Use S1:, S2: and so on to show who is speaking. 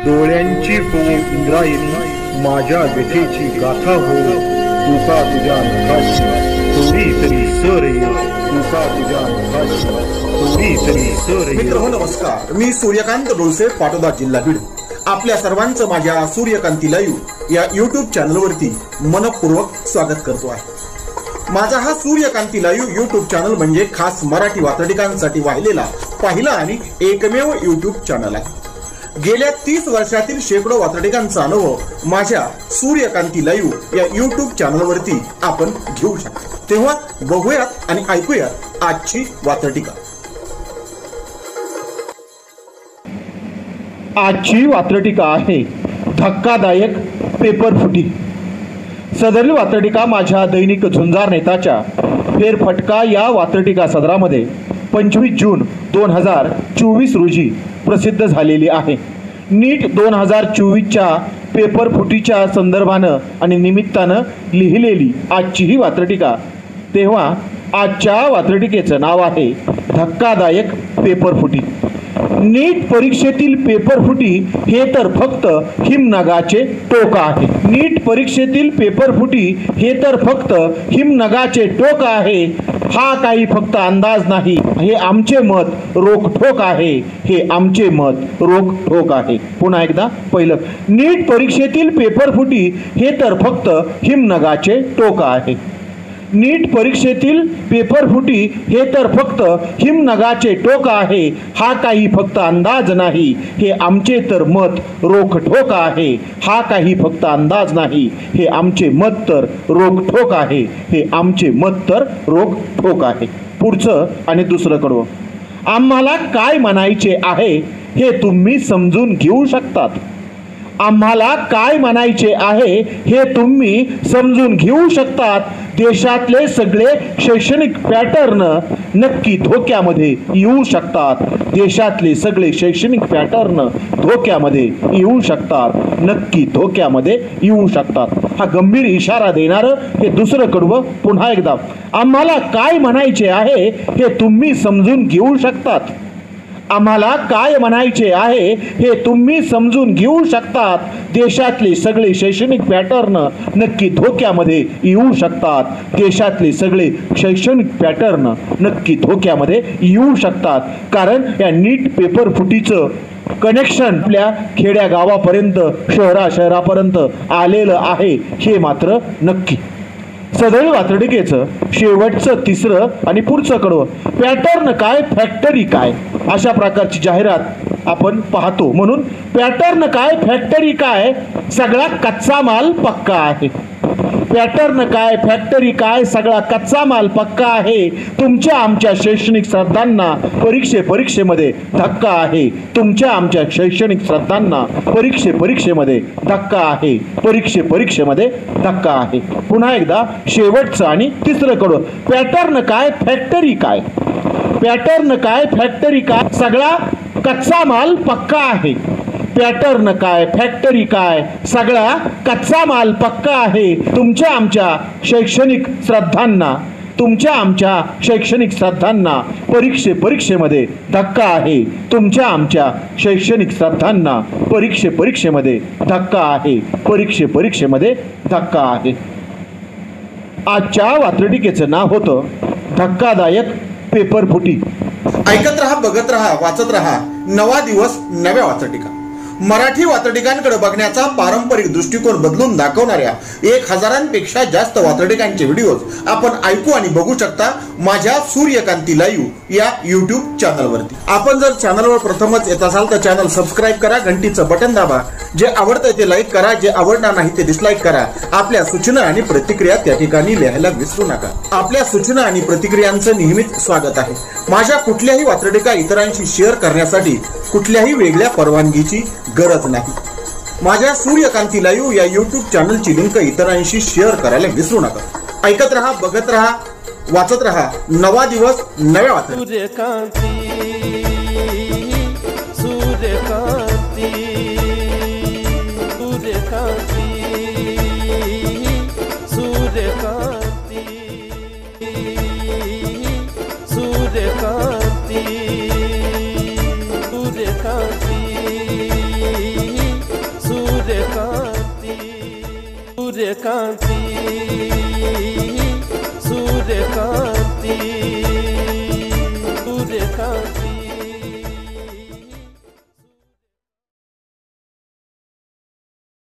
S1: डोळ्यांची हो इंद्रायणी माझ्या व्यथेची गाथा हो तुका तुझ्या नखाची थोडी तरी सर तुका तुझ्या नखाची थोडी तरी सर।
S2: मित्र नमस्कार, मी सूर्यकांत डोलसे, पाटोदा, जिल्हा बीड। आपल्या सर्वांचं माझ्या सूर्यकांती लाईव्ह या यूट्यूब चॅनलवरती मनपूर्वक स्वागत करतो आहे। माझा हा सूर्यकांती लाईव्ह यूट्यूब चॅनल म्हणजे खास मराठी वात्रटिकांसाठी वाहिलेला पहिला आणि एकमेव यूट्यूब चॅनल आहे। गेल्या 30 वर्षातील शेकडो वात्रटिकांचा अनुभव माझ्या सूर्यकांती लाईव्ह या यूट्यूब चॅनलवरती आपण घेऊ शकता। तेव्हा बघूयात आणि ऐकूयात आजची वात्रटिका।
S3: आजची वात्रटिका आहे धक्कादायक पेपरफुटी। सदरील वात्रटिका माझ्या दैनिक झुंजार नेताच्या फेरफटका या वात्रटिका सदरामध्ये 25 जून 2024 रोजी प्रसिद्ध झालेली आहे। नीट 2024च्या पेपरफुटीच्या संदर्भानं आणि निमित्तानं लिहिलेली आजची ही वात्रटिका। तेव्हा आजच्या वात्रटिकेचं नाव आहे धक्कादायक पेपरफुटी। नीट परीक्षेतील पेपरफुटी हे तर फक्त हिमनगाचे टोक आहे। नीट परीक्षेतील पेपरफुटी हे तर फक्त हिमनगाचे टोक आहे। हा काही फक्त अंदाज नाही, हे आमचे मत रोखठोक आहे। हे आमचे मत रोखठोक आहे। पुन्हा एकदा पहिलं, नीट परीक्षेतील पेपरफुटी हे तर फक्त हिमनगाचे टोक आहे। नीट परीक्षेतील पेपरफुटी हे तर फक्त हिमनगाचे टोक आहे। हा काही फक्त अंदाज नाही, हे आमचे तर मत रोखठोक आहे। हा काही फक्त अंदाज नाही, हे आमचे मत तर रोखठोक आहे। हे आमचे मत तर रोखठोक आहे। पुढचं आणि दुसरं कडवं, आम्हाला काय म्हणायचे आहे हे तुम्ही समजून घेऊ शकतात। आम्हाला काय म्हणायचे आहे हे तुम्ही समजून घेऊ शकतात। देशातले सगळे शैक्षणिक पॅटर्न नक्की धोक्यामध्ये येऊ शकतात। देशातले सगळे शैक्षणिक पॅटर्न धोक्यामध्ये येऊ शकतात, नक्की धोक्यामध्ये येऊ शकतात। हा गंभीर इशारा देणारं हे दुसरं कडवं पुन्हा एकदा, आम्हाला काय म्हणायचे आहे हे तुम्ही समजून घेऊ शकतात। आम्हाला काय म्हणायचे आहे हे तुम्ही समजून घेऊ शकतात। देशातले सगळे शैक्षणिक पॅटर्न नक्की धोक्यामध्ये येऊ शकतात। देशातले सगळे शैक्षणिक पॅटर्न नक्की धोक्यामध्ये येऊ शकतात। कारण या नीट पेपर फुटीचं कनेक्शन आपल्या खेड्या गावापर्यंत शहरापर्यंत आलेलं आहे, हे मात्र नक्की। सदरील वात्रटिकेचं शेवटचं तिसरं आणि पुढचं कडवं, पॅटर्न काय फॅक्टरी काय, अशा प्रकारची जाहिरात आपण पाहतो। म्हणून पॅटर्न काय फॅक्टरी काय, सगळा कच्चा माल पक्का आहे। पॅटर्न काय फॅक्टरी काय, सगळा कच्चा माल पक्का आहे। तुमच्या आमच्या शैक्षणिक श्रद्धांना परीक्षेमध्ये धक्का आहे। तुमच्या आमच्या शैक्षणिक श्रद्धांना परीक्षेमध्ये धक्का आहे। परीक्षेमध्ये धक्का आहे। पुन्हा एकदा शेवटचं आणि तिसरं कडवं, पॅटर्न काय फॅक्टरी काय, पॅटर्न काय फॅक्टरी काय, सगळा कच्चा माल पक्का आहे। पॅटर्न काय फॅक्टरी काय, सगळा कच्चा माल पक्का आहे। तुमच्या आमच्या शैक्षणिक श्रद्धांना परीक्षेमध्ये धक्का आहे। तुमच्या आमच्या शैक्षणिक श्रद्धांना परीक्षेमध्ये धक्का आहे। परीक्षेमध्ये धक्का आहे। आजच्या वात्रटिकेचं नाव होतं धक्कादायक पेपरफुटी।
S2: ऐकत रहा, बघत रहा, वाचत रहा, नवा दिवस नव्या वात्रटिका। मराठी वात्रटिकांकडे बघण्याचा पारंपरिक दृष्टिकोन बदलून दाखवणाऱ्या 1000पेक्षा जास्त वात्रटिकांचे व्हिडिओज आपण ऐकू आणि बघू शकता माझ्या सूर्यकांती लाईव्ह या यूट्यूब चॅनलवरती। आपण जर चॅनलवर प्रथमच येत असाल तर चॅनल सबस्क्राईब करा, घंटीचं बटन दाबा, जे आवडतंय ते लाईक करा, जे आवडणार नाही ते डिसलाईक करा। आपल्या सूचना आणि प्रतिक्रिया त्या ठिकाणी लिहायला विसरू नका। आपल्या सूचना आणि प्रतिक्रियांचं नेहमीच स्वागत आहे। माझ्या कुठल्याही वात्रटिका इतरांशी शेअर करण्यासाठी कुठल्याही वेगळ्या परवानगीची गरज नाही। माझ्या सूर्यकांती लाईव्ह या यूट्यूब चॅनलची लिंक इतरांशी शेअर करायला विसरू नका। ऐकत रहा, बघत रहा, वाचत रहा, नवा दिवस नव्या वात्रटिका।
S4: सूर्यकांती सूर्यकांती